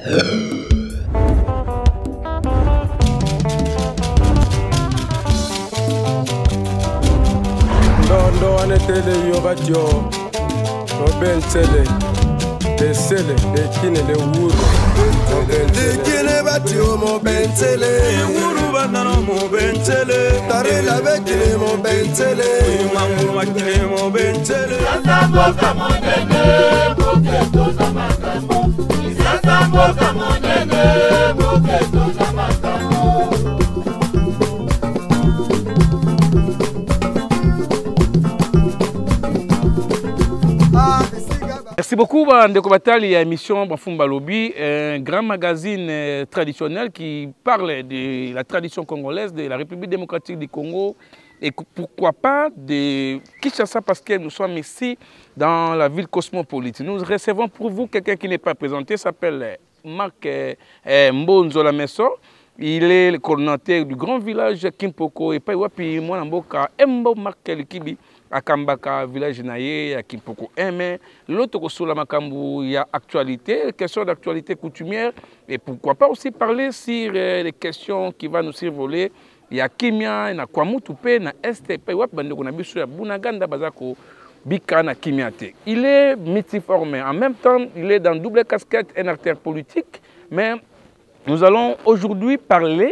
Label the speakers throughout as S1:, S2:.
S1: Ndo anetele yogatyo obentele desele dekine le wuro dekine batyo mo bentele wuro banana mo bentele tarela bekile mo bentele mangu makile mo bentele sasa boka monene boketo zamakamo sasa boka monene boketo zamakamo.
S2: Merci beaucoup, Ndeko Batali, à l'émission Bafumba Lobby, un grand magazine traditionnel qui parle de la tradition congolaise, de la République démocratique du Congo et pourquoi pas de Kinshasa parce que nous sommes ici dans la ville cosmopolite. Nous recevons pour vous quelqu'un qui n'est pas présenté, s'appelle Marc Mbonzo Lamesso. Il est le coordinateur du grand village Kimpoko et Paiwapi Mwanamboka Mbo Marc Likibi. À Kambaka, village naïe, à Kimpoko 1 mai. L'autre sur la Makambu, il y a actualité, questions d'actualité coutumière. Et pourquoi pas aussi parler sur les questions qui vont nous survoler. Il y a Kimia, il y a Kwamutupe, il y a STP, il y a Bunaganda Bazako, Bika, na Kimiate. Il est multiforme. En même temps, il est dans double casquette, un acteur politique. Mais nous allons aujourd'hui parler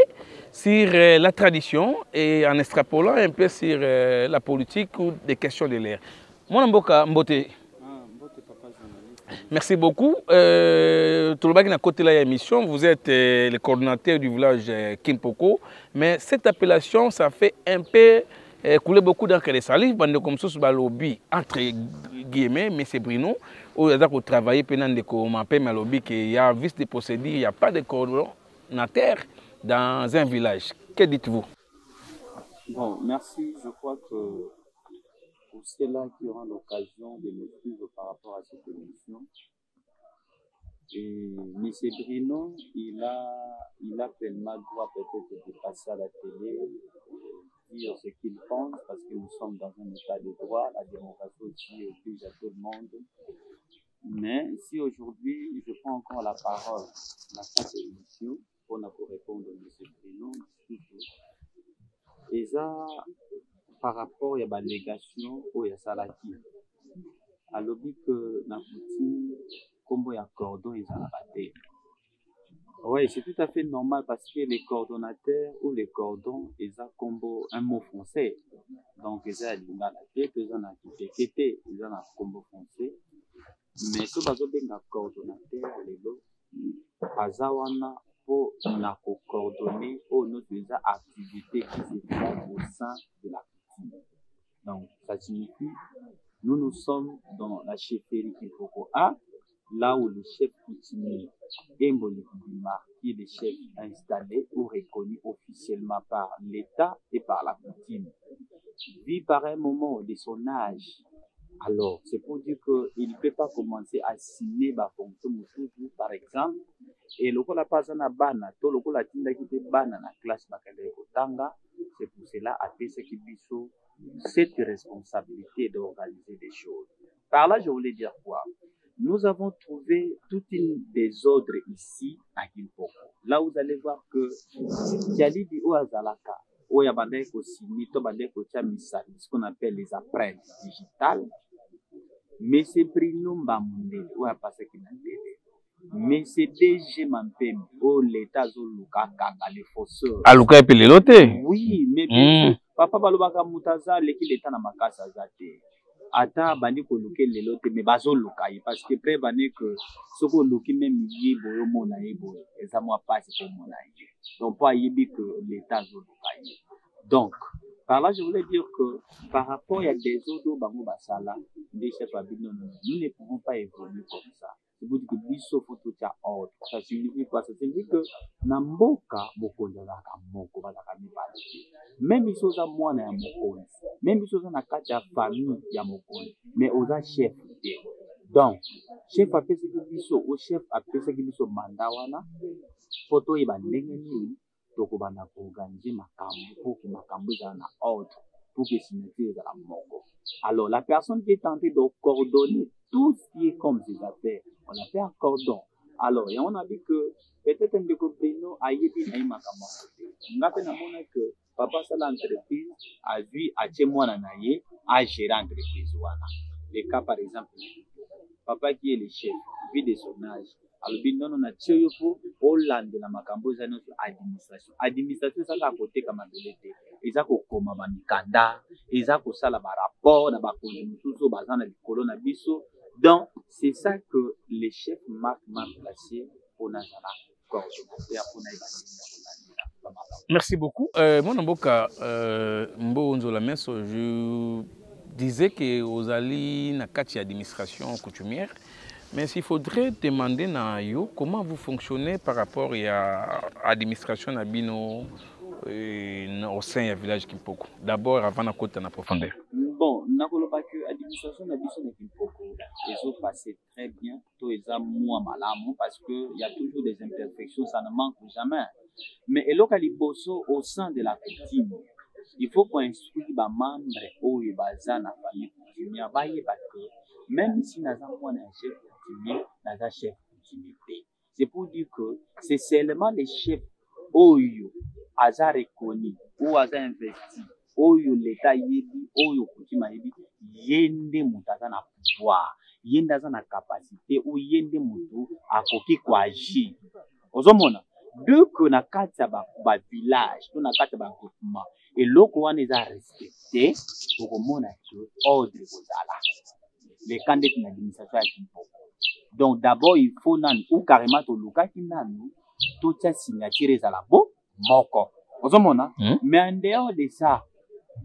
S2: sur la tradition et en extrapolant un peu sur la politique ou des questions de l'air. Mon Mboka Mbote. Merci beaucoup. Tout le monde qui est à côté de l'émission, vous êtes le coordinateur du village Kimpoko. Mais cette appellation, ça fait un peu couler beaucoup d'encre de salive. Comme ça, lobby entre guillemets, mais c'est Bruno. Où il y a travaillé pendant des lobby qu'il y a vice de procédure, il n'y a pas de coordonnateur dans un village. Que dites-vous?
S3: Bon, merci. Je crois que pour ceux-là qui auront l'occasion de me suivre par rapport à cette émission, et M. Bruno, il a pleinement droit peut-être de passer à la télé, dire ce qu'il pense, parce que nous sommes dans un état de droit, la démocratie aussi oblige à tout le monde. Mais si aujourd'hui, je prends encore la parole dans cette émission, pour répondre à M. Bruno, et ça, par rapport à la légation ou à Salaki, à l'objet que dans Poutine, comme il y a cordon, ils ont raté. Oui, c'est tout à fait normal parce que les coordonnateurs ou les cordons, ils ont comme un mot français. Donc, ils ont la tête, ils ont la tête, ils ont un combo français. Mais tout le monde est coordonnateur, les deux, Azawana, pour nous coordonner ou nous faisons activités qui se font au sein de la culture. Donc, ça signifie, nous sommes dans la chefferie Kimpoko A, là où le chef coutumier Mboli Kubima, qui est le chef installé ou reconnu officiellement par l'État et par la coutume, vit par un moment de son âge. Alors, c'est pour dire qu'il ne peut pas commencer à signer ma fonction, par exemple, et le coup la passe na bana, tout le coup la tinda qui était bana na classe bakale kotanga, c'est pour cela à ce qui biso cette responsabilité d'organiser des choses. Par là, je voulais dire quoi? Nous avons trouvé toute une désordre ici à Kimpoko. Là, vous allez voir que Yalibi ou Azalaka, ou Yabandeko Kosini, Tobandeko Chamisali, ce qu'on appelle les empreintes digitales. Mais c'est Bruno Mbamundele, ou à passer qui n'a mais c'est DG Mampem, ou l'État Zoluka Kaka, les fosseurs.
S2: Aluka et Pelote?
S3: Oui, mais papa Balobaka Mutaza, l'État n'a pas qu'à s'azater. Ata bani ko luke lelote me bazo luka parce que prévané que ce ko luki même yi boyo mona yibo eza moi passe pour mona yi donc pas yibi que l'état zo luka. Donc par là je voulais dire que par rapport à des autres bango basala des chefs abino nous ne pouvons pas évoluer comme ça. C'est pour dire que biso faut tout à ordre. Ça signifie quoi? Ça signifie que namboka bokonza ka moko bazaka mibali. Même biso za mwana ya mokonzi, même biso za na kati ya famille ya mokonzi, mais oza chef. Donc chef apesi biso au chef apesi biso mandat wana photo yeba ndenge nini tokobanda ko organiser makambo pour que makambo za na ordre pour que signature za la moko. Alors la personne qui est tentée de coordonner tout ce qui est comme ses affaires, on a fait un cordon Alors, et on a vu que peut-être un de Brino a yébi na imakama. On a fait que papa ça l'entreprise a vu à chez moi naye à gérer entreprise wana. Les cas par exemple, papa qui est le chef, vit de son âge. Alors bien non on a tiré pour Hollande na makambo za notre administration. Administration ça à côté comme belete. Eza ko koma ba mikanda, eza ko sala ba rapport na ba konzo bazana likolo na biso. Donc c'est ça que les chefs m'a placé pour Nazala coordonnateur pour Naïba.
S2: Merci beaucoup. Mon amboka Mbo Nzola Meso, je disais que aux alliés na kati administration coutumière. Mais il faudrait demander à yo comment vous fonctionnez par rapport à l'administration Nabino au sein du village Kimpoko. D'abord, avant de côté en profondeur.
S3: Bon, n'avons pas que l'administration Nabino Kimpoko, ils ont passé très bien, tout les a moins malamment parce qu'il y a toujours des imperfections, ça ne manque jamais. Mais et localiboso au sein de la coutume, il faut qu'on instruise les membres au Ibaza na famille coutumière, parce que même si nous avons un chef coutumier, nous avons chef coutumier. C'est pour dire que c'est seulement les chefs Oyo, Aza reconnu, ou Aza investi, Oyo l'État yebi, Oyo coutumier yebi, yende mutaza na pouvoir, yende na capacité, ou yende mutu à koki kwa agir. Ozomona, deux que na kati ba village, na kati ba groupement, et loko wana eza respecté, pour komona que ordre kozala. Les candidats de l'administration à Kimpoko. Donc d'abord, il faut ou carrément tout le cas qui n'a tout ça signature à la bo, moko. Mais en dehors de ça,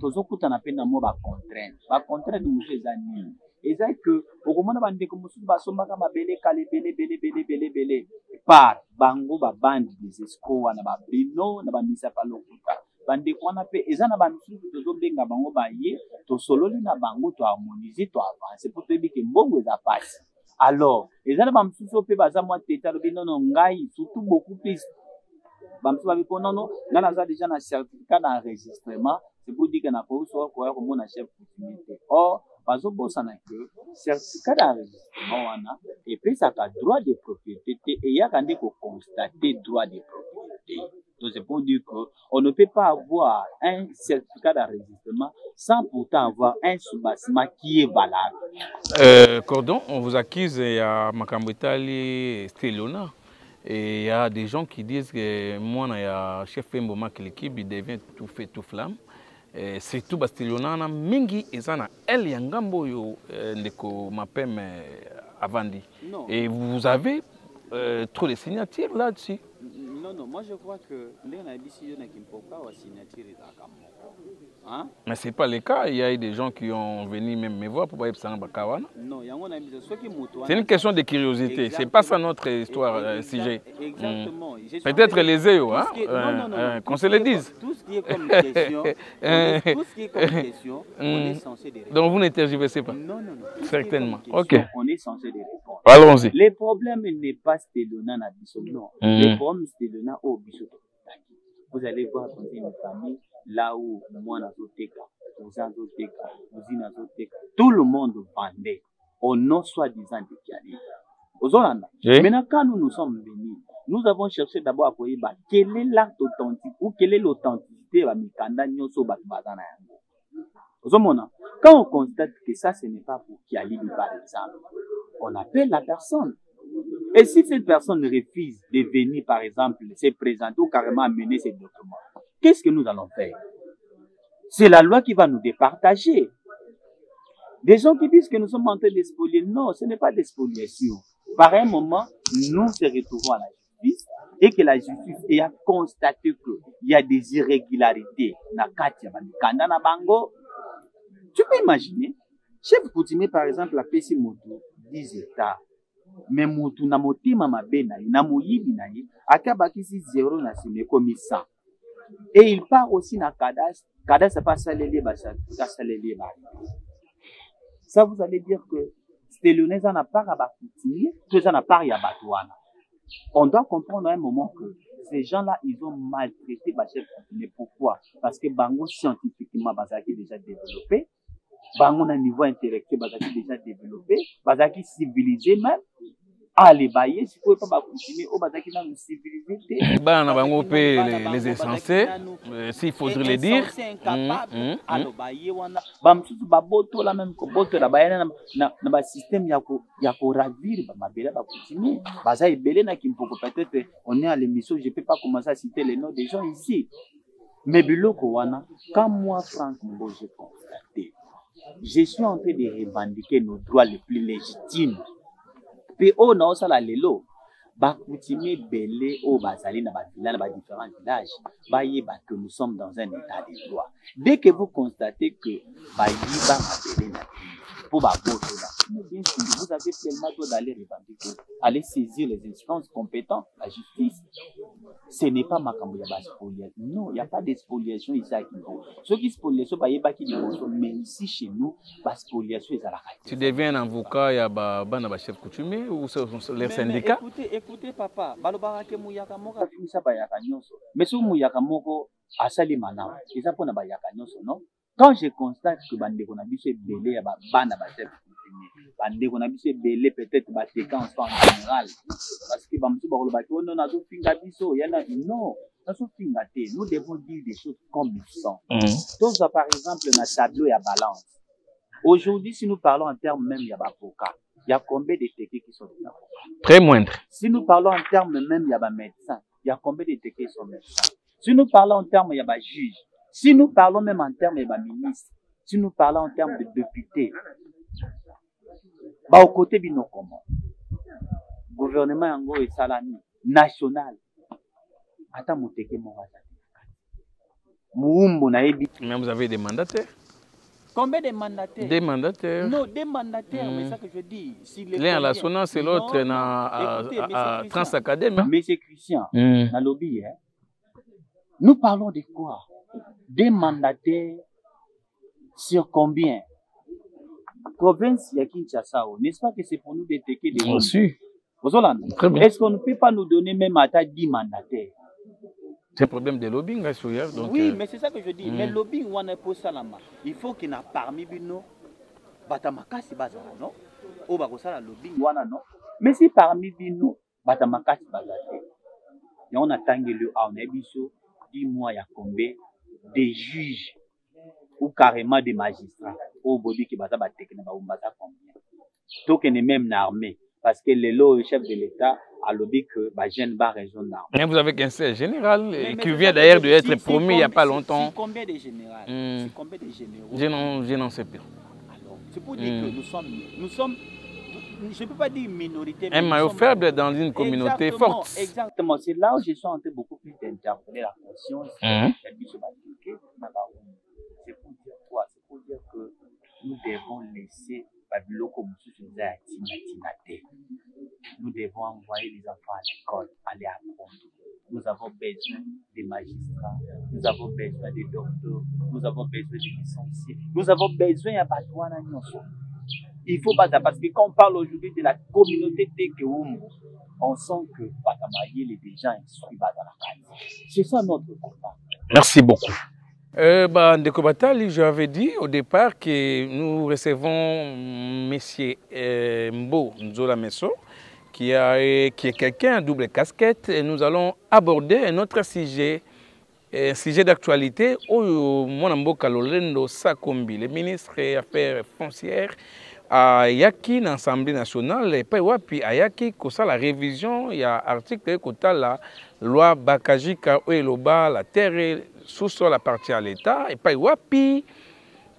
S3: tout ça coûte un peine à moi contrainte. Ba contrainte de monsieur Zani. Et ça que au moment où bande comme monsieur basomba kama bele kale bele par bango ba bande des escrocs wana ba bino na ba misa pa lokuta. Bande kwana pe ezana ba misusu tozobenga bango ba ye to sololi na bango to harmoniser to avancer pour te dire que mbongo eza passe. Alors ezana ba misusu pe baza moi teta lobi non ngai surtout beaucoup plus ba misusu ba biko non ngana za déjà na certificat d'enregistrement c'est pour dire que na ko so ko ya ko mona chef coutumier. Or bazo bossa na que certificat d'enregistrement wana et puis ça a droit de propriété et ya kande ko constater droit de propriété. Donc c'est pour dire qu'on ne peut pas avoir un certificat d'enregistrement sans pourtant avoir un soubassement qui est valable.
S2: Cordon, on vous accuse à Makambetali Stelona. Et il y a des gens qui disent que moi, il y a chef Mboma qui l'équipe, il devient tout fait, tout flamme. C'est tout Bastilona, Mingi et Zana, El Yangambo, Ndeko Mapem Avandi. Et vous avez trop de signatures là-dessus.
S3: Non, moi je crois que les Nabissi qui ne peuvent pas avoir signature
S2: hein? Mais ce n'est pas le cas. Il y a eu des gens qui ont venu même me voir pour voir si
S3: non,
S2: c'est une question de curiosité. Ce n'est pas ça notre histoire, sujet.
S3: Exactement.
S2: Peut-être les EO, hein? Qu'on se le dise.
S3: Tout ce qui est comme question, on est censé les répondre.
S2: Donc vous n'interjuvez pas?
S3: Non.
S2: Certainement. Ok.
S3: On est censé les répondre.
S2: Allons-y.
S3: Le problème n'est pas Stelona na biso, non. Le problème Stelona au biso. Vous allez voir dans une famille là où moi nazoteka, tout le monde vendait au nom soi-disant de Kiali. Maintenant, quand nous sommes venus, nous avons cherché d'abord à voir quel est l'acte authentique ou quelle est l'authenticité de la Mikanda Nyoso Batubazana. Quand on constate que ça, ce n'est pas pour Kiali, par exemple, on appelle la personne. Et si cette personne refuse de venir, par exemple, se présenter ou carrément amener ses documents, qu'est-ce que nous allons faire? C'est la loi qui va nous départager. Des gens qui disent que nous sommes en train de spolier. Non, ce n'est pas de spoliation. Par un moment, nous nous retrouvons à la justice et que la justice a constaté qu'il y a des irrégularités. Tu peux imaginer, chef coutumier, par exemple, a payé moto 10 hectares. Mais moto na motima mabe na ye, na moyibi na ye, akabakisi 0 na sime comme 100. Et il part aussi na cadastre. Cadastre pas salélé ba. Ça vous allez dire que Stelonais en a pas à bakoutir, tout ça n'a pas à batouana. On doit comprendre à un moment que ces gens-là, ils ont maltraité ba chef coutumier. Pourquoi? Parce que bango scientifiquement bazaki déjà développé, bango na niveau intellectuel bazaki déjà développé, bazaki civilisé même. Allez, bailler, si vous pouvez pas continuer, au bazaki dans une civilisation.
S2: Bah, on a les insensés, s'il faudrait les dire.
S3: Alors, bailler, wana, bam, tout baboto la même, boto la bailler na ba système ya ko ravir, ba mabela ba continuer. Baza ebele na kimpoko peut-être, on est à l'émission, je peux pas commencer à citer les noms des gens ici. Mais biloko wana, quand moi, Franck Mbo, j'ai constaté, je suis en train de revendiquer nos droits les plus légitimes. Puis on a aussi la lelo, ba coutumier belé au bazali na ba différents villages, ba yeba que nous sommes dans un état de droit. Dès que vous constatez que ba yiba ma belé na pour ba boto là, bien sûr vous avez pleinement droit d'aller revendiquer, aller saisir les instances compétentes, la justice. Ce n'est pas makambo ya ba spoliation. Non, il n'y a pas de spoliation ici à Kivu. Ce qui spoliation ba yeba ki di mais ici chez nous, ba spoliation est à la raison.
S2: Tu deviens un avocat ya ba na ba chef coutumier ou les syndicats?
S3: Écoutez papa, balobara ke muyaka moko afisa ba yaka nyonso. Mais si muyaka moko asali mana, eza pona ba yaka nyonso, non? Quand je constate que bandeko na biso belé ya ba bana ba chef coutumier, bandeko na biso belé peut-être ba séquence en général parce que bamsu ba koloba ko non na zo finga biso yana non, na zo finga te. Nous devons dire des choses comme ils sont. Donc par exemple na tableau ya balance. Aujourd'hui si nous parlons en termes même ya ba avocat, il y a combien de téqués qui sont des avocats?
S2: Très moindre.
S3: Si nous parlons en termes même il y a ba médecins, il y a combien de téqués qui sont médecins? Si nous parlons en termes il y a ba juge. Si nous parlons même en termes de ministre, si nous parlons en termes de députés, au côté bino comment gouvernement yango et salami national ata muteke moraza muumbu na ebi.
S2: Mais vous avez des mandataires.
S3: Combien de mandataires?
S2: Des mandataires.
S3: Non, des mandataires, mais ça que je dis. Si
S2: l'un à la Sonance et l'autre à Transacadémie.
S3: Mais c'est Christian, dans lobby, hein. Nous parlons de quoi? Des mandataires sur combien? Province ya Kinshasa, n'est-ce pas que c'est pour nous détecter des
S2: reçus?
S3: Est-ce qu'on ne peut pas nous donner même à 10 mandataires?
S2: C'est un problème de lobbying, donc.
S3: Oui, mais c'est ça que je dis. Mais lobbying, on est pour ça. Il faut qu'il y ait parmi nous, Batamakasi Bazara, non? Ou Bakosala lobbying, non? Mais si parmi nous, Batamakasi Bazara, et on a tangué le a, on a biso, dis-moi, il y a combien des juges ou carrément des magistrats au body qui basa batekena ba umbasa combien donc on est même armé parce que le chef de l'État a lobby que ba jeune ba raison d'armée.
S2: Mais vous avez qu'un seul général qui vient d'ailleurs de être promu il y a pas longtemps.
S3: Combien de généraux? Combien de généraux?
S2: Je n'en sais plus.
S3: Alors, c'est pour dire que nous sommes je ne peux pas dire minorité.
S2: Un maillot faible dans une communauté forte.
S3: Exactement. C'est là où je suis en train beaucoup plus d'interpeller la conscience. C'est pour dire quoi? C'est pour dire que nous devons laisser Babiloko Moussouza Tinaté. Nous devons envoyer les enfants à l'école, aller apprendre. Nous avons besoin des magistrats, nous avons besoin des docteurs, nous avons besoin des licenciés, nous avons besoin de Batouana Nyonso. Il faut pas ça parce que quand on parle aujourd'hui de la communauté Tekeoum, on sent que Batamaye est déjà instruit dans la case. C'est ça notre combat.
S2: Merci beaucoup. Ndeko Batali, j'avais dit au départ que nous recevons M. Mbo Nzola Messo, qui est quelqu'un à double casquette, et nous allons aborder un autre sujet, un sujet d'actualité, où Mwanamboka Lolendo Sakombi, le ministre des Affaires foncières, a yaki dans l'Assemblée nationale, et puis a yaki kosa la révision, il y a article kota la loi Bakajika Oeloba, la terre sous-sol appartient à l'État, et puis wapi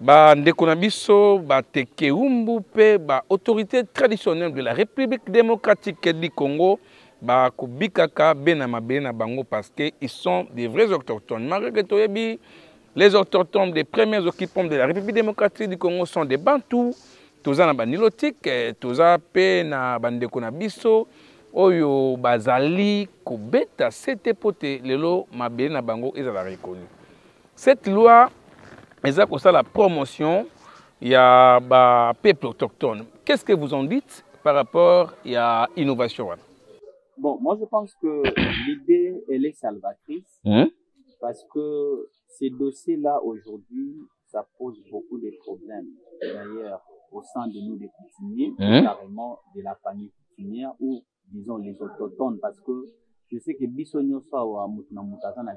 S2: ba ndeko na biso ba Tekeumbu pe ba autorité traditionnelle de la République démocratique du Congo ba kubikaka benama bena bango parce que ils sont des vrais autochtones. Malgré que les autochtones des premiers occupants de la République démocratique du Congo sont des Bantous. Toza na banilotique, toza pe na bandeko na biso oyo bazali kobeta sete pote lelo mabele na bango ezala reconnu. Cette loi eza kosa la promotion ya ba peuple autochtone. Qu'est-ce que vous en dites par rapport à innovation?
S3: Bon, moi je pense que l'idée elle est salvatrice parce que ces dossiers-là aujourd'hui ça pose beaucoup de problèmes. D'ailleurs au sein de nous des coutumiers, carrément de la famille coutumière, où disons les autochtones, parce que je sais que Bissonio soit à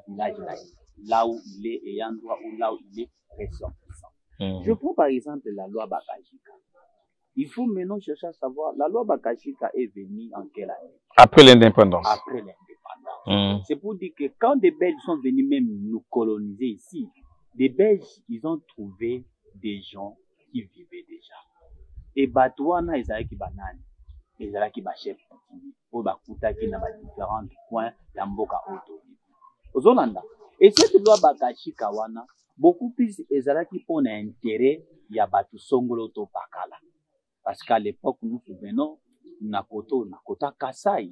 S3: village là où il est et endroit où là où il est ressortissant. Je prends par exemple la loi Bakajika. Il faut maintenant chercher à savoir, la loi Bakajika est venue en quelle année?
S2: Après l'indépendance.
S3: Après l'indépendance. C'est pour dire que quand des Belges sont venus même nous coloniser ici, des Belges, ils ont trouvé des gens qui vivaient déjà. Et Batouana, ils avaient qui banane. Ils avaient qui bachef pour bakuta qui n'a pas différents points d'Amboka Auto. Aux Olanda. Et cette loi Bakajika wana, beaucoup plus ils avaient qui pour intérêt, il y a Batu Songolo to Pakala. Parce qu'à l'époque, nous souvenons, Nakota Kasai.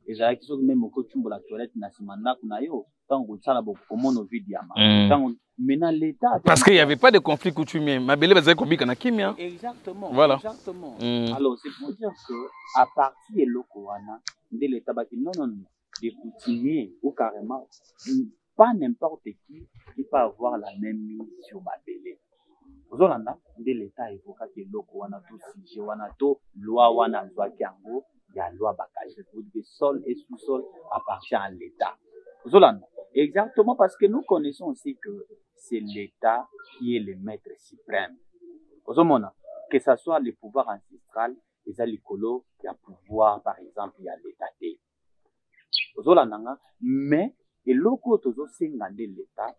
S3: Et j'avais qui sont même au coaching pour la toilette, Nasimana, Kunayo, tant qu'on s'en a beaucoup, comment on vit Diama. Maintenant, l'État. Parce qu'il n'y avait pas de conflit coutumier. Ma belle, vous avez compris qu'on a Kimia. Exactement. Voilà. Exactement. Alors, c'est pour dire que, à partir de l'Okoana, de l'État, non, des coutumiers, ou carrément, pas n'importe qui peut avoir la même mise sur ma belle. Ozolanda de l'État évoqué que loko wana to sujet wana to loi wana zwaki yango ya loi Bakajika pour que sol et sous-sol appartient à l'État. Ozolanda exactement parce que nous connaissons aussi que c'est l'État qui est le maître suprême. Ozomona que ça soit le pouvoir ancestral les alikolo il y a pouvoir par exemple il y a l'État té. Ozolanda mais et loko tozo senga de l'État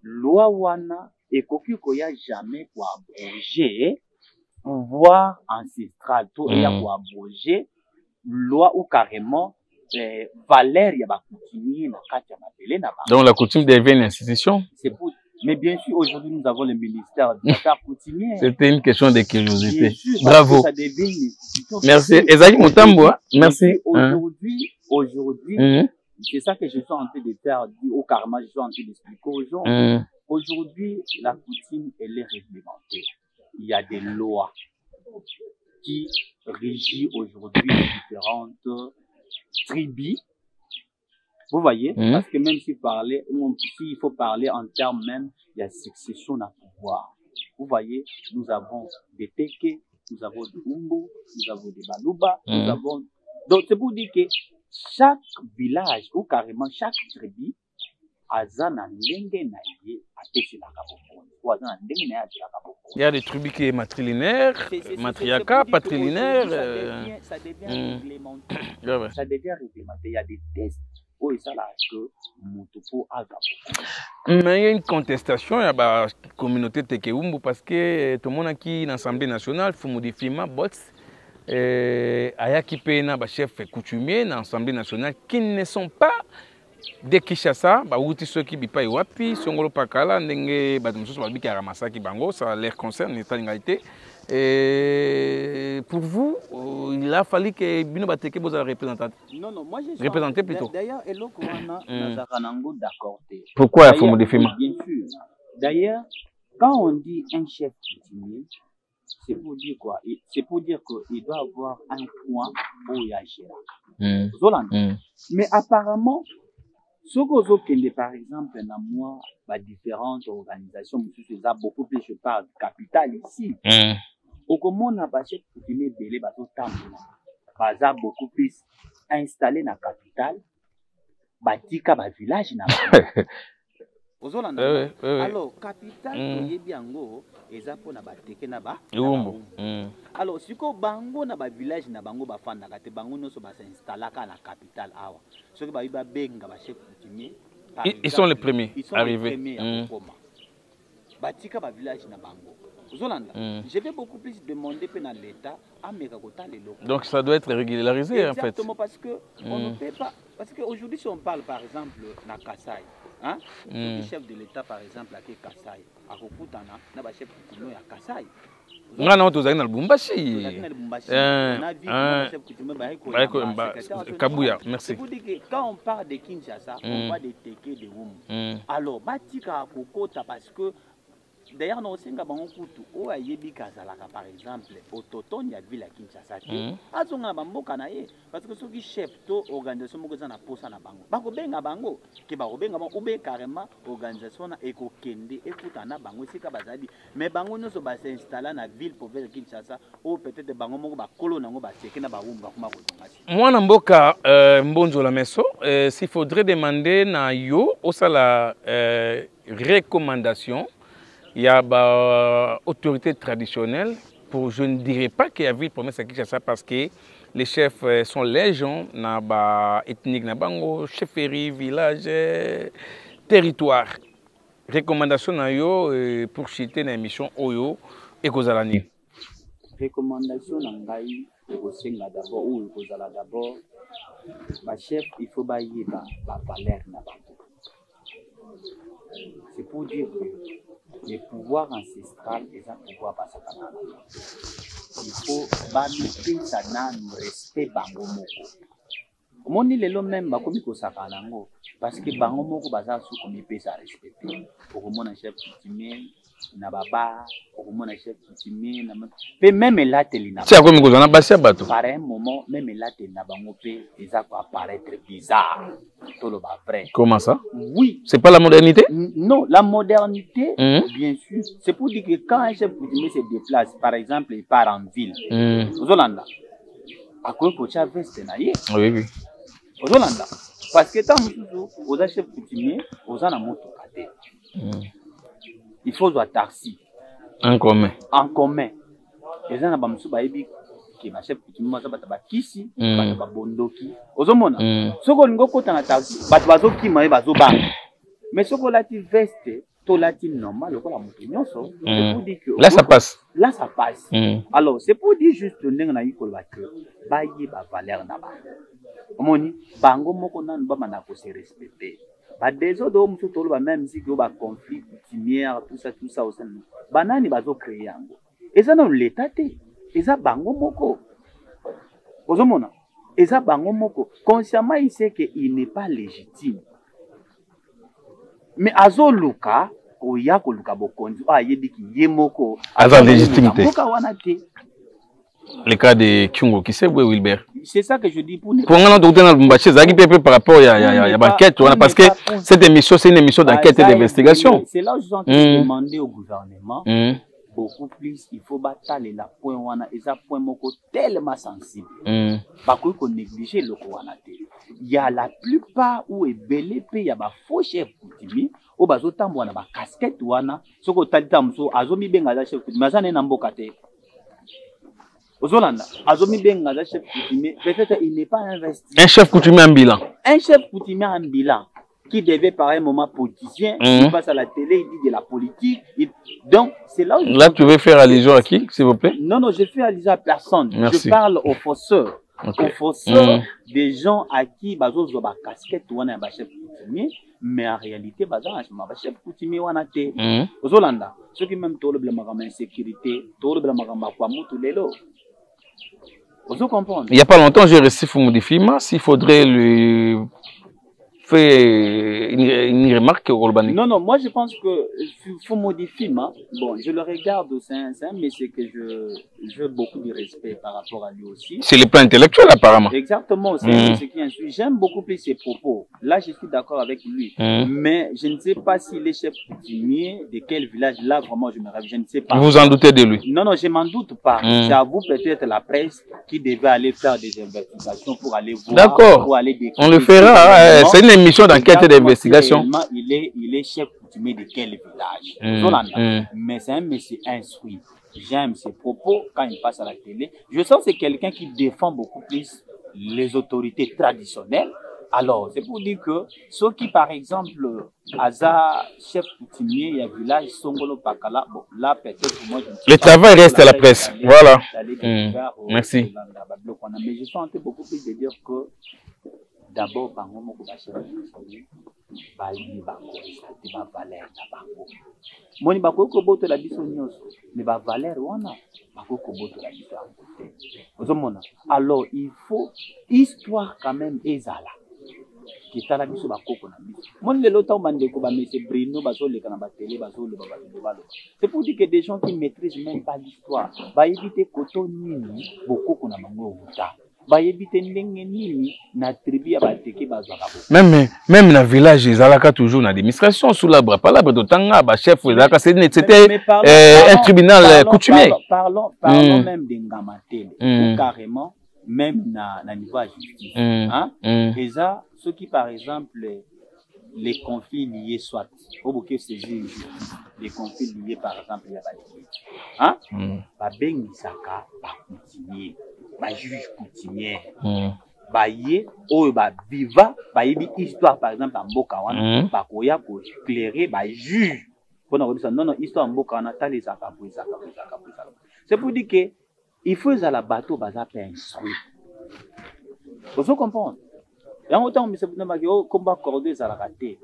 S3: loi wana et qu'il y a jamais pour abroger pouvoir ancestral tout il y a pour abroger loi ou carrément valeur y a coutumier na kati mabele na ba. Donc la coutume devient une institution. C'est pour mais bien sûr aujourd'hui nous avons le ministère des affaires coutumières. C'était une question de curiosité. Sûr, bravo. Ça devient une institution. Merci Ezaki Mutamboa. Merci. Aujourd'hui c'est ça que je suis en train de faire au carrément je suis en train d'expliquer aux gens. Aujourd'hui, la coutume, elle est réglementée. Il y a des lois qui régissent aujourd'hui différentes tribus. Vous voyez? Parce que même s'il faut parler en termes même, il y a succession à pouvoir. Vous voyez? Nous avons des Teke, nous avons des Umbu, nous avons des Baluba, nous avons... Donc, c'est pour dire que chaque village, ou carrément chaque tribu, il y a des tribus qui sont matrilinéaires, matriarcat, patrilinéaire. Ça devient réglementé. Ça devient réglementé. Il y a des tests où il s'agit que Moutoupo a mais il y a une contestation, il y a la communauté Tekeumbu parce que tout le monde qui est dans l'Assemblée nationale, il faut modifier ma botte. Il y a qui paye un chef coutumier dans l'Assemblée nationale qui ne sont pas de Kinshasa, outi ceux qui bipa wapi, songolo pakala, ndenge batumso babi ki aramasaki bango, ça leur concerne l'état d'égalité. Et pour vous, il a fallu que Bino Bateke vous a représenté. Non, moi je suis représenté plutôt. D'ailleurs, Eloko wana nazakanango d'accord. Pourquoi il faut modifier? Bien sûr. D'ailleurs, quand on dit un chef coutumier, c'est pour dire quoi? C'est pour dire qu'il doit avoir un point où il y a Gérard. Mais apparemment, ce que par exemple, dans moi, différentes organisations, beaucoup plus, je parle de capital ici. Au comment on a passé pour filmer Bélé, beaucoup plus installé dans la capitale, batika, village, alors, capital, Yebiango, Ezapo na bateke na ba. Alors, si ko bango na ba village na bango ba fanda kate bango no so ba s'installaka na capitale awa. Ce que ba iba benga ba chef coutumier. Ils sont les premiers arrivés. Batika ba village na bango. Zolanda, je vais beaucoup plus demander à l'État à Megakota les locaux. Donc ça doit être régularisé en fait. Exactement parce que on ne peut pas. Parce qu'aujourd'hui, si on parle par exemple na Kasai, hein, le chef de l'État par exemple à Kasai, à Kokutana, na ba chef coutumier à Kasai. Non, non, tous na Lubumbashi. Kabuya, merci. C'est pour dire que quand on parle de Kinshasa, on parle de Teke de Wumu. Alors, Batika Kokota parce que d'ailleurs non singa bango kutu o ayebi kazalaka par exemple autochtone ya ville ya Kinshasa azonga bamboka na ye parce que soki chef to organisation moko za na posa na bango bakobenga bango ke bakobenga bango ube carrément organisation na ekokende ekuta na bango sika bazali mais bango nyonso ba s'installer na ville province ya Kinshasa o peut-être bango moko bakolo nango baseke na bawumba kuma kodongasi
S2: mwana mboka Mbonzo la Meso s'il faudrait demander na yo osala recommandation il y a autorité traditionnelle pour je ne dirais pas qu'il y a ville province à Kinshasa parce que les chefs sont les gens na ba ethnique na bango chefferie village territoire recommandation na yo pour citer na émission oyo ekozalani
S3: recommandation na ngai ekosenga d'abord ou ekozala d'abord ba chef il faut ba yeba ba valeur na bango. C'est pour dire que le pouvoir ancestral est un pouvoir pasakana. Il faut bamiter ça na respect bango moko. Moni lelo même bakomi ko sakana ngo parce que bango moko baza su komi pesa respecter. Pour mon chef coutumier na baba, pour mon chef coutumier na pe même là telina.
S2: C'est comme ko zana basia bato.
S3: Par un moment même là telina bango pe eza ko apparaître bizarre. Tout le bas vrai.
S2: Comment ça?
S3: Oui.
S2: C'est pas la modernité?
S3: Non, la modernité, bien sûr. C'est pour dire que quand un chef coutumier se déplace, par exemple, il part en ville, aux Hollandais, à quoi pour ça veste na yé?
S2: Oui, oui.
S3: Aux Hollandais. Parce que tant que aux chefs coutumiers, aux en moto kate. Il faut jouer taxi.
S2: En commun.
S3: En commun. Les gens ont baby qui ma chef coutumier ça bata bakisi, bata bondoki. Aux homona. Ce qu'on go kota na taxi, bata bazo ki ma bazo ba. Mais ce qu'on la ti veste, to la ti normal, le la moto nyonso, c'est pour dire que
S2: là ça passe.
S3: Là ça passe. Alors c'est pour dire juste ndenge na yiko ba que ba yi ba valeur na ba. Omoni bango moko nanu ba mana ko se respecter. Ba des autres muso to ba même si ko ba conflit coutumière tout ça au sein. Banani bazo créer yango. Et ça non l'état té. Et ça bango moko. Ozomona. Et ça bango moko. Consciemment il sait que il n'est pas légitime. Mais azo luka oya ko luka bokonzi ayebi ki yemoko
S2: aza légitimité. Le cas de Kyungo qui c'est Wilbert.
S3: C'est ça que je dis pour
S2: on a d'autres dans Mbaché Zaki par rapport à l'enquête parce que cette émission c'est une émission d'enquête et d'investigation.
S3: C'est là où je suis en train de demander au gouvernement beaucoup plus il faut batailler la point wana et ça point moko tellement sensible. Pas qu'on négliger le wana té. Il y a la plupart où est belé pe ya ba faux chef coutumier o bazo tambo na ba casquette wana soko talita mso azomi benga za chef coutumier azane na mboka té. Ozolanda azomi benga za chef coutumier peut-être il n'est pas investi.
S2: Un chef coutumier en bilan.
S3: Un chef coutumier en bilan qui devait par un moment politicien, il passe à la télé, il dit de la politique. Donc, c'est là où...
S2: Là, tu veux faire allusion à qui, s'il vous plaît?
S3: Non, non, je fais allusion à personne.
S2: Merci.
S3: Je parle aux fausseurs. Okay. Aux fausseurs, des gens à qui, bazo zo ba casquette ou un chef coutumier, mais en réalité, bazo un chef coutumier ou un athée. Aux Hollandais, ceux qui même tournent le magama insécurité, tournent le magama quoi, moutou lélo. Vous comprenez? Il
S2: n'y a pas longtemps, j'ai reçu Foumodifima, s'il faudrait lui... fait une remarque au Golbani.
S3: Non, non, moi je pense que faut modifier. Bon, je le regarde, c'est un monsieur que je beaucoup de respect par rapport à lui aussi.
S2: C'est le plan intellectuel apparemment.
S3: Exactement, c'est ce qui insuit. J'aime beaucoup plus ses propos. Là, je suis d'accord avec lui. Mais je ne sais pas s'il est chef coutumier, de quel village. Là, vraiment, je me rêve, je ne sais pas.
S2: Vous vous en doutez de lui?
S3: Non, non, je m'en doute pas. C'est à vous peut-être la presse qui devait aller faire des investigations pour aller voir.
S2: D'accord. On le fera. C'est une émission d'enquête et d'investigation.
S3: Il est chef coutumier de quel village? Mais c'est un monsieur instruit. J'aime ses propos quand il passe à la télé. Je sens que c'est quelqu'un qui défend beaucoup plus les autorités traditionnelles. Alors, c'est pour dire que ceux qui, par exemple, Aza, chef coutumier, il y a village Songolo Pakala, bon, là, peut-être, moi,
S2: le travail reste à la presse. Voilà. Merci.
S3: Mais je sens beaucoup plus de dire que d'abord, bango moko ba chef coutumier, bali bango respecter ba valeur na bango. Moni bako ko boto la biso nyonso, mais ba valeur wana bako ko boto la biso en côté. Ozomona. Alors, il faut histoire quand même ezala. qui tala biso ba koko na biso mon le lota bandeko ba monsieur Bruno bazoleka na ba télé bazoloba bazoloba. C'est pour dire que des gens qui maîtrisent même pas l'histoire ba éviter koto nini bokoko na bango uta ba éviter ndenge nini na tribu ya bateke bazwaka bo
S2: même na village ezalaka toujours na administration sous la bras pas la bras d'autanga ba chef ezalaka c'était un tribunal coutumier.
S3: Parlons même de Ngamatele carrément même na niveau de justice hein et ça ceux qui par exemple les conflits liés soit au bouquet saisir les conflits liés par exemple il y a pas hein ba bengisaka ba coutumier ba juge coutumier ba yé o ba viva ba yibi histoire par exemple en mboka wana ba koya ko éclairer ba juge pona ko non histoire en mboka wana tali za ka. C'est pour dire que il faut à la bateau baza pe instruit. Vous comprenez? Il y a autant mais c'est pas que combat cordé ça la raté.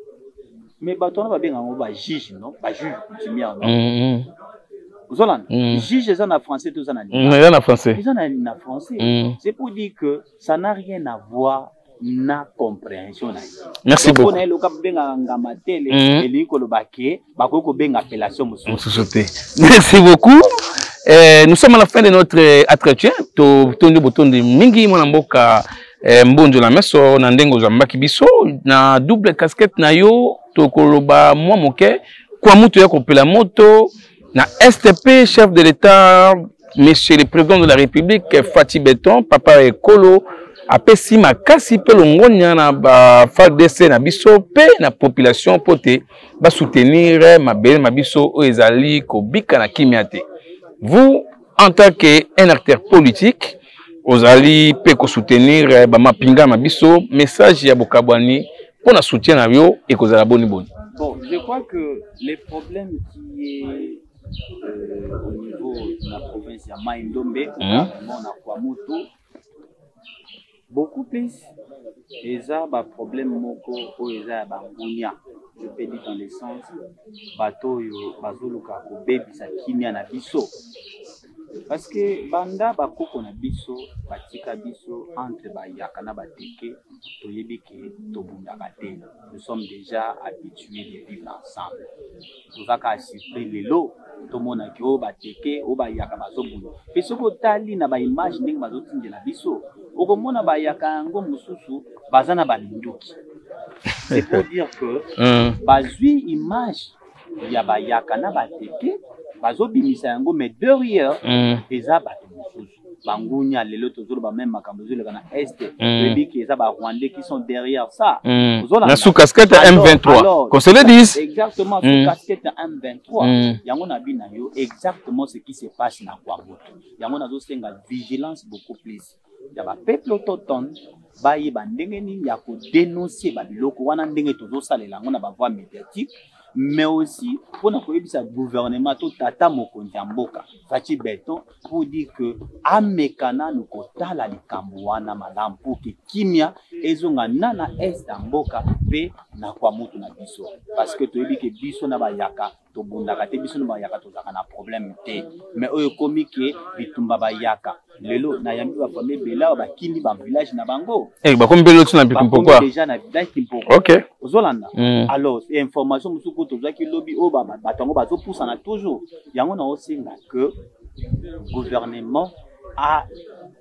S3: Mais bateau na ba bien on ba juge non, ba juge coutumier non. Vous allez juge ça en français tout ça en
S2: français.
S3: Ils en français. C'est pour dire que ça n'a rien à voir na compréhension.
S2: Merci beaucoup. Merci beaucoup. Nous sommes à la fin de notre entretien. Tondi botondi mingi mwana mboka mbonjo la meso na ndengo za mbaki biso na double casquette na yo tokoloba mwa moke kwa mutu ya kopela moto na STP chef de l'État monsieur le président de la République Fati Beton papa ekolo apesi makasi pe longonya na ba FARDC na biso pe na population pote ba soutenir mabele mabiso o ezali kobika na kimiate. Vous, en tant qu'un acteur politique, vous allez soutenir Bamapinga Mabiso, message ya Bokabwani pour la soutien à vous et que la bonne.
S3: Bon, je crois que les problèmes qui est au niveau de la province de Maïndombe, beaucoup plus, et ça, bah problème moko ou eza bangunia. Je peux dire dans le sens bateau yo bazoluka ko baby sa kimia na biso. Parce que banda bakoko na biso batika biso entre bayaka na bateke toyebi ke tobunda kate. Nous sommes déjà habitués de vivre ensemble. Tozaka surpris lelo tomona ki o bateke o bayaka bazobunda. Pe soko tali na ba image ndenge bazotinjela biso. Okomona bayaka yango mususu bazana balinduki. C'est pour dire que bazui image ya bayaka na bateke bazobimisa yango mais derrière eza bato mususu bangunya lelo tozolo ba même makambo zolo kana est bebi ki eza ba rwandais qui sont derrière ça
S2: na sous casquette M23 qu'on se le dise
S3: exactement sous casquette M23 yango na bina yo exactement ce qui se passe na Kwamoto yango nazo senga vigilance beaucoup plus ya ba peuple autochtone baye bandenge ni ya ko dénoncer ba biloko wana ndenge tozo salela ngo na ba voix médiatique mais aussi pour na koyebisa gouvernement to tata mokonzi ya mboka Fati Beton pour dire que amekana nukotala likambo wana malamu pour que kimia ezonga na est ya mboka pe na kwa mutu na biso parce que toyebi ke biso na bayaka to bundaka te biso na bayaka to zaka na problème te mais oyo komi ke bitumba bayaka lelo na yambi ba famille bela ba kindi ba village na bango
S2: ba kombelo tu na Pimpokwa
S3: déjà na village Pimpokwa
S2: OK
S3: ozolanda alors information musuku to zaki lobby o ba batango bazo poussa na toujours yango na osinga que gouvernement a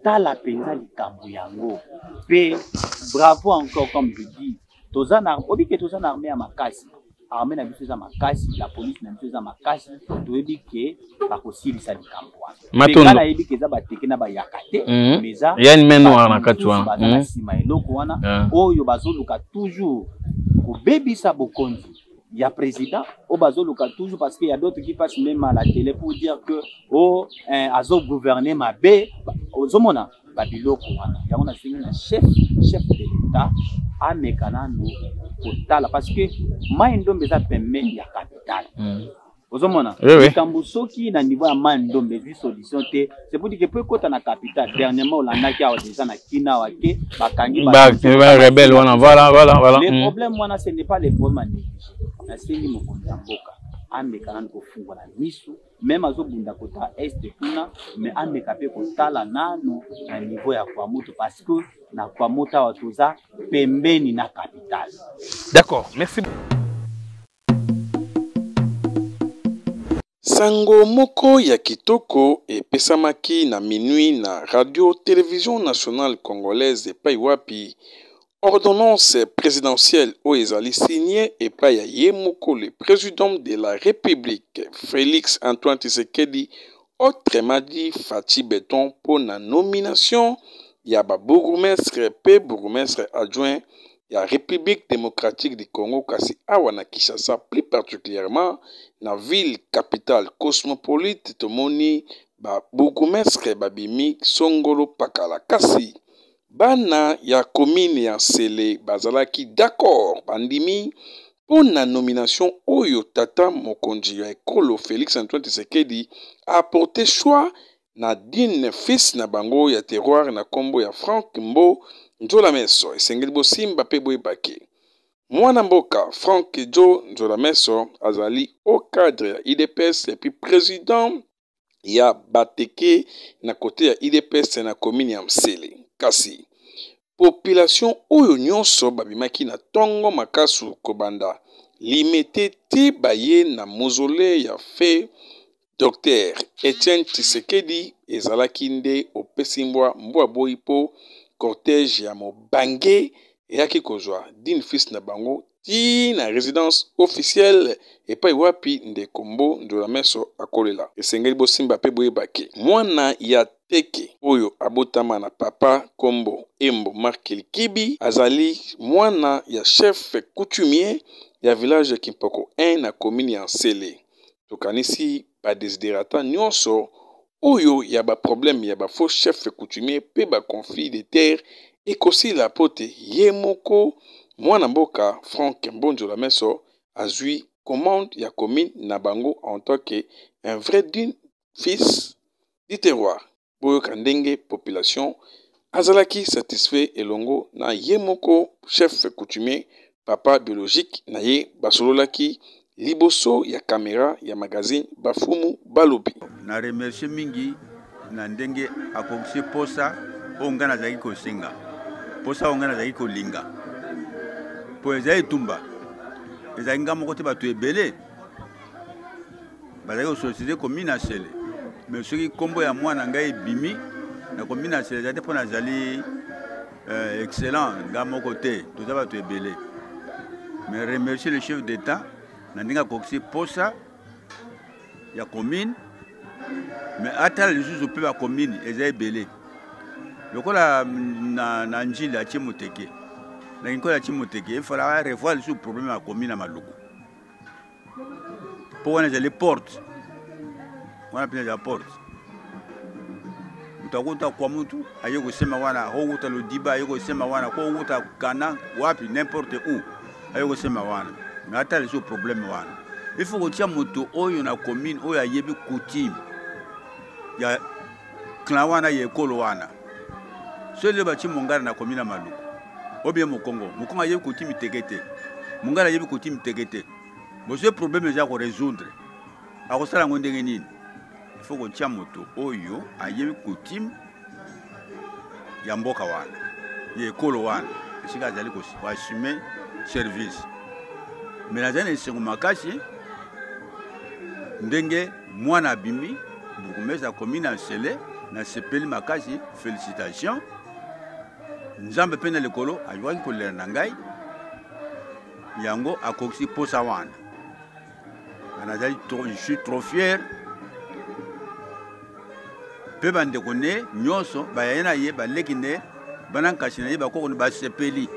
S3: tala penza likambo yango pe bravo encore comme je dis tozana obi ke tozana armée ya makasi armée na biso za makasi la police na biso za makasi toyebi ke ba kosilisa likambo wana na yebi ke za bateke na ba yakate meza
S2: yani meno na katwa
S3: bazana sima eloko wana oyo bazoluka toujours ko bebisa bokonzi ya président au bazoluka toujours parce qu'il y a d'autres qui passent même à la télé pour dire que azo gouverner ma bé ozomona babiloko wana yango na singi na chef de l'état amekana no kotala parce que Maïndombe eza pembeni ya capitale ozomona likambo soki na niveau ya Maïndombe ezwi solution te c'est pour dire que peut kota na capitale dernièrement olandaki awa déjà na kina wa ke bakangi
S2: ba rebelle wana voilà
S3: le problème wana ce n'est pas le problème à négliger na singi mokonzi ya mboka amekana no kofungwa na misu même azobunda kota est kuna mais ameka pe kotala nano na niveau ya Kwamoto parce que na Kwamoto wa toza pembeni na capitale.
S2: D'accord, merci.
S4: Sango moko ya kitoko epesamaki na minuit na radio-télévision nationale congolaise epai wapi ordonnance présidentielle oyo ezali signée epai ya ye moko le président de la République Félix Antoine Tshisekedi autrement dit Fati Beton pour la nomination ya ba bourgmestre pe bourgmestre adjoint ya République démocratique du Congo kasi awa na Kinshasa, plus particulièrement na ville capitale cosmopolite tomoni ba bourgmestre babimi songolo pakala kasi bana ya commune ya Nsele bazalaki d'accord bandimi pour la nomination oyo tata mokonzi ya ekolo Félix Antoine Tshisekedi a apporté choix na dine fils na bango ya terroir na kombo ya Franck Mbo Nzola Meso esengeli bosimba pe boyebake mwana mboka Franck Jo Nzola Meso azali au cadre ya IDPS et puis président ya bateke na côté ya IDPS na commune ya Msele kasi population oyo nyonso babimaki na tongo makasu kobanda limité ti baye na mausolée ya fe Dr Etienne Tshisekedi ezalaki nde opesimbwa mbwa boyi po cortège ya mobange eyaki kozwa dine fils na bango ti na résidence officielle epai wapi ndeko Mbo Nzola Meso akolela esengeli bosimba pe boyebake mwana ya teke oyo abotama na papa kombo Embo Markel Kibi azali mwana ya chef coutumier ya village ya Kimpoko 1 na commune ya Nsele tokanisi ba desiderata nyonso oyo ya ba problème ya ba faux chef coutumier pe ba conflit de terre ekosila pote ye moko mwana mboka Franck Mbo Nzola Meso azui commande ya commune na bango en tant que un vrai digne fils du terroir boyoka ndenge population azalaki satisfait elongo na ye moko chef coutumier papa biologique na ye basololaki liboso ya caméra ya magazine Bafumu Balobi
S5: na remercier mingi na ndenge akokisi posa onga na zaki kosenga posa onga na zaki kolinga po ezali tumba ezali nga moko te bato ebele bazali kososite commune na Nsele mais soki kombo ya mwana ngai ebimi na commune na Nsele ezali te mpo nazali excellent nga moko te toza bato ebele mais remercier le chef d'état na ndenge akokisi posa ya commune mais atala lisusu mpe bacommune eza ebele lokola na njili atie moteke na nkolo atie moteke efala revoir lisusu problème ya commune na Maluku mpo wana ezali porte wana mpena ezala porte mutu akuta kwa mutu aye kosema wana akuta lodiba aye kosema wana ko akuta kana wapi n'importe où aye kosema wana mais atala lisusu problème wana il faut kotia moto oyo na commune oyo ayebi coutume ya clan wana ya ekolo wana soki batie mongala na commune na Maluku obie mokongo ayebi coutume teke te mongala ayebi coutume teke te boso problème eza korésoudre akosala yango ndenge nini il faut kotia moto oyo ayebi coutume ya mboka wana ya ekolo wana esika azali koassume service mais nazali na esengo makasi ndenge mwana abimi bourgmestre ya commune ya Nsele na sepeli makasi félicitation nzambe mpe na likolo ayokaki kolera na ngai yango akokisi posa wana nazali je suis trop fier mpe bandeko ne nyonso bayaye na ye baleki nde bana nkasi na ye bakoko ne basepeli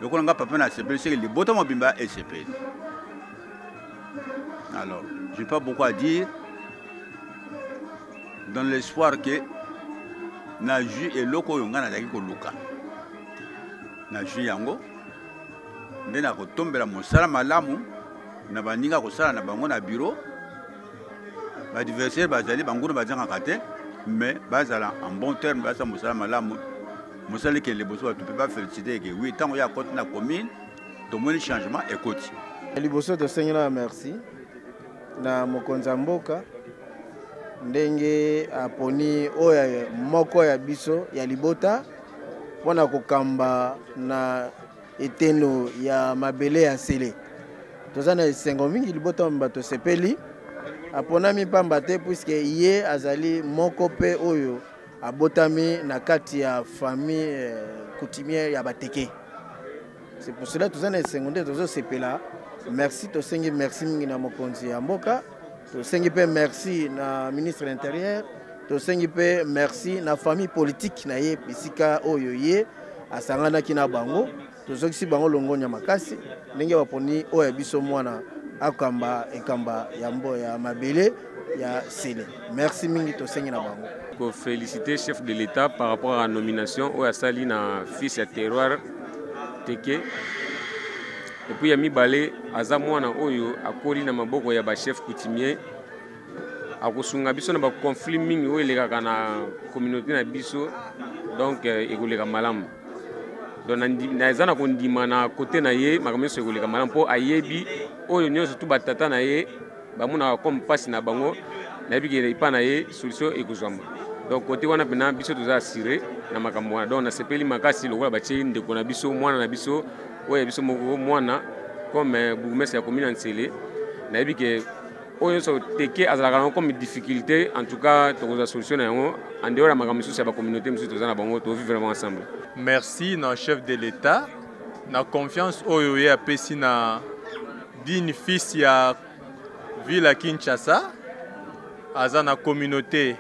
S5: lokola nga papa na sepeli seke libota mobimba esepeli. Alors je n'ai pas beaucoup à dire dans l'espoir que na ju eloko oyo nga nazalaki koluka na ju yango nde na kotombela mosala malamu na baninga kosala na bango na bureau baadversaire bazali banguna bazangaka te mais bazala en bon terme basala mosala malamu mosala ekele liboso bato mpe bafélicité eke wi ntango ya koti na commune tomoni changement ekoti
S6: liboso tosengela merci na mokonzi ya mboka ndenge aponi oyo moko ya biso ya libota mpona kokamba na eteno ya mabele ya sele. Toza na esengo mingi libota bato sepeli aponami pamba te puisque ye azali moko pe oyo abotami na kati ya famille coutumière ya bateke. C'est pour cela toza na esengo nde tozo sepela. Merci tosengi merci mingi na mokonzi ya mboka, tosengi pe merci na ministre de l'Intérieur, tosengi pe merci na famille politique na ye bisika oyo ye asangana kina bango, tozokisi bango longonya makasi ndenge baponi oyo biso mwana akamba ekamba ya mbo ya mabele ya sele. Merci mingi tosengi na bango.
S7: Pour féliciter chef de l'État par rapport à la nomination au asali na fils ya terroir teke. Et puis Yami Balé, aza mwana oyo akoli na maboko ya ba chef coutumier akosunga biso na ba conflit mingi oyo elekaka na communauté na biso, donc ekoleka malamu. Donc na eza na kondima na côté na ye makambo nyonso ekoleka malamu mpo ayebi oyo nyonso tu batata na ye bamona comme passe na bango nayebi ke epa na ye solution ekozwama. Donc côté wana pena biso toza assuré na makambo wana, donc na sepeli makasi lokola batie ndeko na biso mwana na biso oyo biso moko mwana comme bourgmestre ya commune Nsele nayebi ke oyo so teke azalaka comme difficulté, en tout cas tokoza solution na yango en dehors ya makambo misusu ya ba communauté misusu toza na bango to vivre vraiment ensemble.
S8: Merci na chef de l'État na confiance oyo ye apesi na digne fils ya ville ya Kinshasa aza na communauté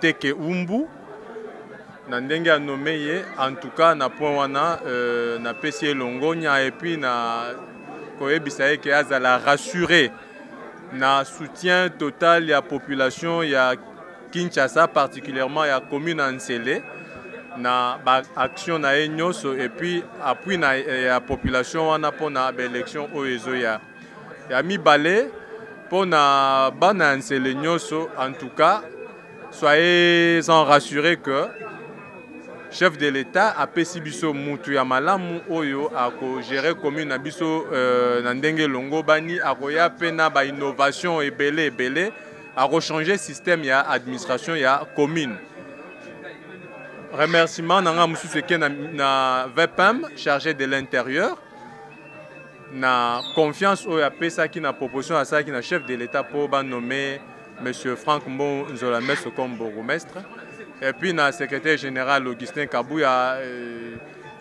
S8: teke umbu na ndenge a nommé ye, en tout cas na point wana na pesi longonya et puis na koyebisa ye ke azala rassuré na soutien total ya population ya Kinshasa, particulièrement ya commune Nsele na ba action na ye nyonso, et puis appui na ya population wana pona ba élection oyo ya mibale pona bana Nsele nyonso. En tout cas soyez-en rassurés que chef de l'État a pesi biso mutu ya malamu oyo ako gérer commune na biso na ndenge longo bani akoya pena ba innovation ebele ako changer système ya administration ya commune. Remerciement nanga mususu ke na VPM chargé de l'intérieur na confiance oyo apesa ki na proposition à ça ki na chef de l'État pour ba nommer monsieur Franck Mbonzola Messo comme bourgmestre. Et puis na secrétaire général Augustin Kabouya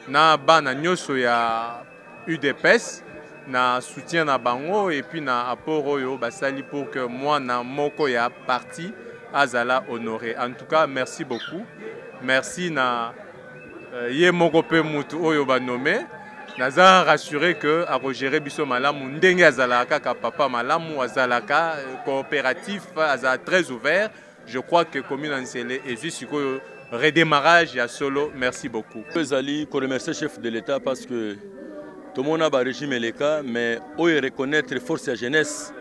S8: na bana nyoso ya UDPS na soutien na bango, et puis na apport oyo basali pour que moi na moko ya parti azala honoré. En tout cas merci beaucoup, merci na ye moko pe mutu oyo ba nommé naza rassuré que a gérer biso malamu ndenge azalaka ka papa malamu azalaka coopératif aza très ouvert. Je crois que commune Nsele est juste redémarrage à solo. Merci beaucoup.
S9: Je veux remercier le chef de l'État parce que tout le monde a un régime et cas, mais où reconnaître force et jeunesse,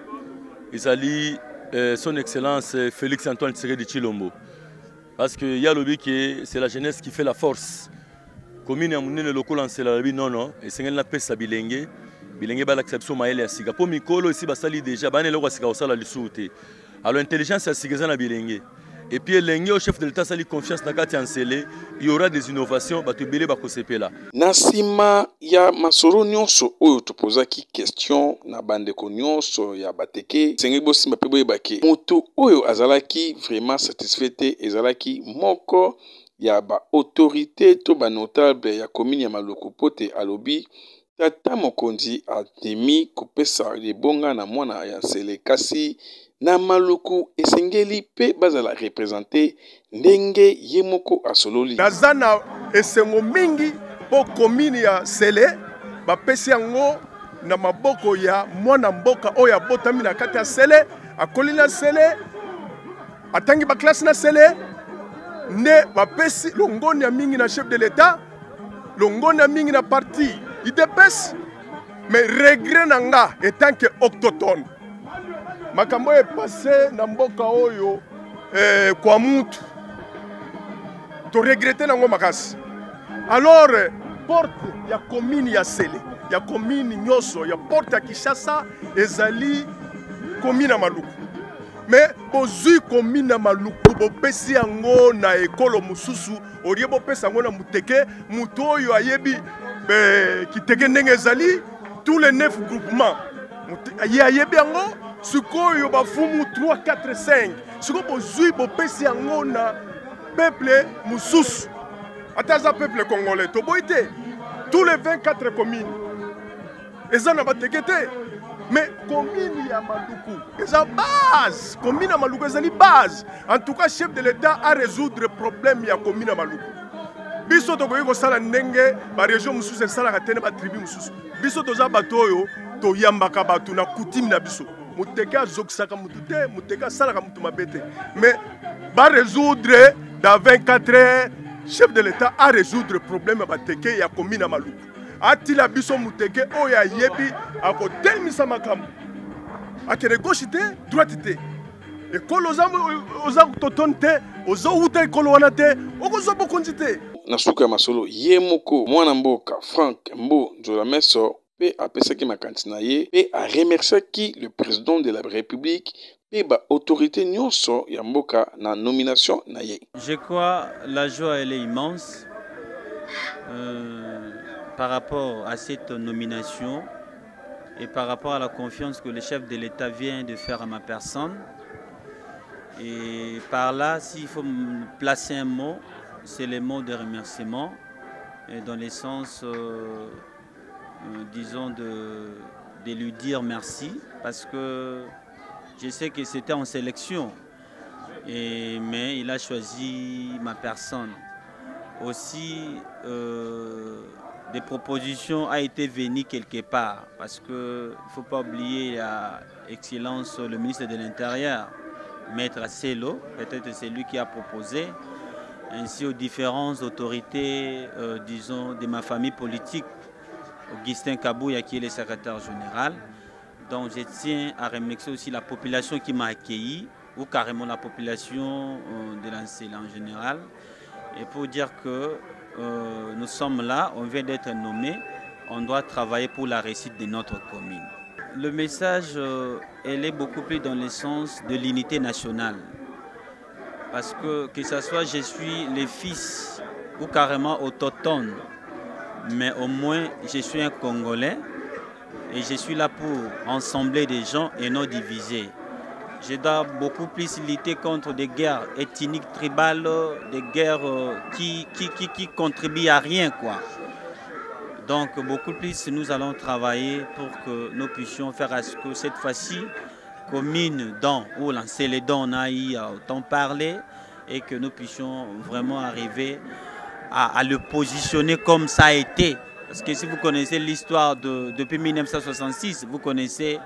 S9: son excellence Félix Antoine Tshisekedi Tshilombo. Parce qu'il y a le but que c'est la jeunesse qui fait la force. Commune Amunene local Nsele non, et c'est une paix sabilengue. Bilenge ba l'acception maele ya siga. Po mikolo ici basali déjà bane loko siga osala lisuute. Alors l'intelligence ya siga na bilenge. Et puis l'engé au chef de l'État sali confiance na kati Nsele, il y aura des innovations bato belé ba kosepela.
S4: Na sima ya masoro nyonso oyo topozaki question na bandeko nyonso ya bateke sengi bosimba pe boyebake moto oyo azalaki vraiment satisfait te ezalaki moko ya ba autorité to ba notable ya commune ya Maluku pote alobi tata mokonzi atemi kopesa libonga na mwana ya Nsele kasi na Maluku esengeli pe bazala représenter ndenge ye moko asololi
S1: nazana esengo mingi po commune ya Nsele bapesi yango na maboko ya mwana mboka oyo abotami na kati ya Nsele akoli na Nsele atangi ba classe na Nsele ne bapesi longoni ya mingi na chef de l'État longoni ya mingi na parti IDPS, mais regret nanga étant que autochtone. Makambo est passé na mboka oyo kwa mutu. To regretter nango makasi. Alors porte ya commune ya Nsele, ya commune nyoso, ya porte ya Kinshasa ezali commune ya Maluku. Mais bozui commune ya Maluku bopesi yango na ekolo mususu olie bopesa yango na muteke mutu oyo ayebi kiteke ndenge ezali tous les 9 groupements ayebi yango sikoyo bafumu 3 4 5 sikoyo bozwi bopesi yango na peuple mususu ataza peuple congolais toboyi te tous les 24 communes eza na bateke te mais commune ya Maluku eza base commune ya Maluku ezali base en tout cas chef de l'état a résoudre problème ya commune ya Maluku biso tokoki kosala ndenge baregion mosusu esalaka te na batribu mosusu biso toza bato oyo toyambaka bato na coutume na biso muteke azokisaka mutu te muteke asalaka mutu mabe te mais barésoudre dans 24 heures chef de l'état a résoudre problème ya bateke ya commune ya Maluku atila biso muteke oyo ayebi akotelemisa makambo akende gauche te droite te ekolo oza totone te ozowuta ekolo wana te okozwa bokonzi te
S4: na suka ya masolo ye moko mwana mboka Frank Mbo Nzola Meso pe apesaki makanisi na ye pe aremerciaki le président de la République pe ba autorité nyonso ya mboka na nomination na ye.
S10: Je crois la joie elle est immense par rapport à cette nomination et par rapport à la confiance que le chef de l'État vient de faire à ma personne. Et par là, s'il faut placer un mot, c'est le mot de remerciement, et dans le sens, disons, de lui dire merci, parce que je sais que c'était en sélection, mais il a choisi ma personne. Aussi, des propositions ont été venues quelque part, parce qu'il ne faut pas oublier l'excellence, le ministre de l'Intérieur, Maître Selo, peut-être c'est lui qui a proposé, ainsi aux différentes autorités, disons, de ma famille politique, Augustin Kabouya qui est le secrétaire général. Donc je tiens à remercier aussi la population qui m'a accueilli, ou carrément la population de l'Ancel en général, et pour dire que nous sommes là, on vient d'être nommés, on doit travailler pour la réussite de notre commune. Le message, elle est beaucoup plus dans le sens de l'unité nationale. Parce que ce soit je suis le fils ou carrément autochtone, mais au moins je suis un Congolais et je suis là pour ensembler des gens et non diviser. Je dois beaucoup plus lutter contre des guerres ethniques, tribales, des guerres qui contribuent à rien, quoi. Donc beaucoup plus nous allons travailler pour que nous puissions faire à ce que cette fois-ci, commune dont ou lancer les dons on a eu autant parlé et que nous puissions vraiment arriver à le positionner comme ça a été. Parce que si vous connaissez l'histoire depuis 1966, vous connaissez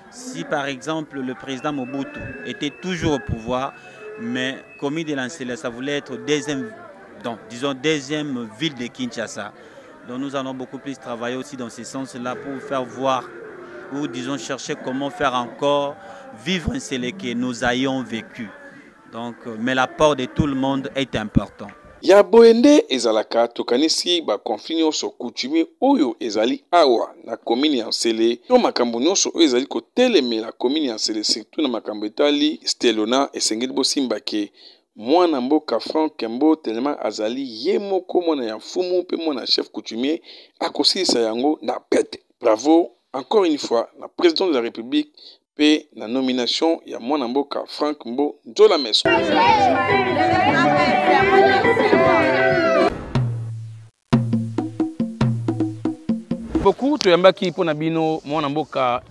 S10: si par exemple le président Mobutu était toujours au pouvoir, mais commune de l'Ancel, ça voulait être deuxième ville de Kinshasa. Donc nous allons beaucoup plus travailler aussi dans ce sens-là pour faire voir ou disons chercher comment faire encore vivre un Sélé que nous ayons vécu. Donc, mais l'apport de tout le monde est important.
S4: Ya boende ezalaka tokanisi ba conflit nyonso coutumier oyo ezali awa na commune ya Nsele to makambo nyonso oyo ezali kotelemela commune ya Nsele surtout na makambo etali Stelona esengeli bosimba ke mwana mboka Frank Mbo tellement azali ye moko mwana ya fumu pe mwana chef coutumier akosilisa yango na pete. Bravo encore une fois na président de la République pe na nomination ya mwana mboka Frank Mbo Nzola Meso.
S2: Beaucoup toyambaki pona bino mwana mboka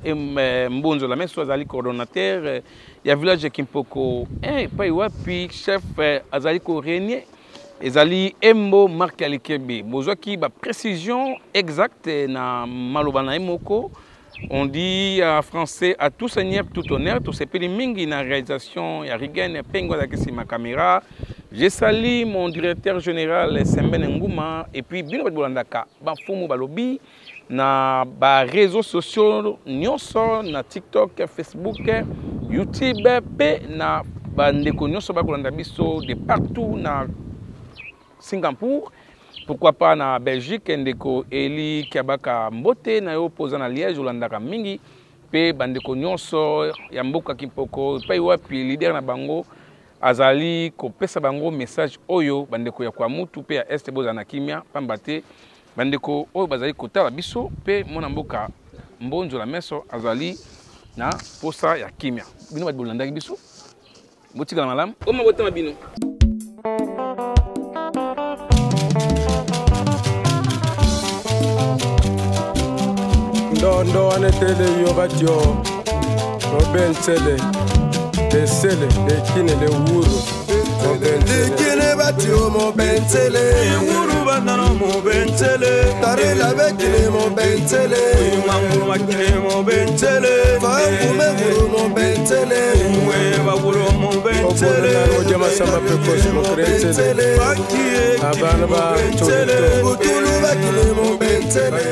S2: Mbo Nzola Meso azali coordonnateur ya village Kimpoko pai wapi chef azali ko régner ezali Mbo Marc Alikebe bozwaki ba précision exacte na maloba na moko. On dit en français à tout seigneur, tout honneur, tout sepeli mingi na réalisation ya Rigen Pengo da kisi ma caméra. J'ai sali mon directeur général Sembene Nguma et puis bino bolandaka ba fumu balobi na ba réseaux sociaux nyonso na TikTok, Facebook, YouTube pe na ba ndeko nyonso ba kolanda biso de partout na Singapour. Pourquoi pas na Belgique, ndeko Eli Kiabaka Mbote na yo poza na Liège olandaka mingi pe bandeko nyonso ya mboka Kimpoko pe wapi leader na bango azali kopesa bango message oyo bandeko ya kwa mutu pe ya este boza na kimia pamba te bandeko oyo bazali kotala biso pe mona mboka mbonzo la meso azali na posa ya kimia bino ba bolandaki biso botika na malamu o mabotama bino
S11: ndo anetele yo batyo robensele desele dekine le wuru dekine batyo mo bensele wuru banano mo bensele tare la bekine mo bensele mangu makine mo bensele fangu me wuru mo bensele we ba wuru mo bensele o jama samba pe ko mo bensele abana ba tulu bakine mo bensele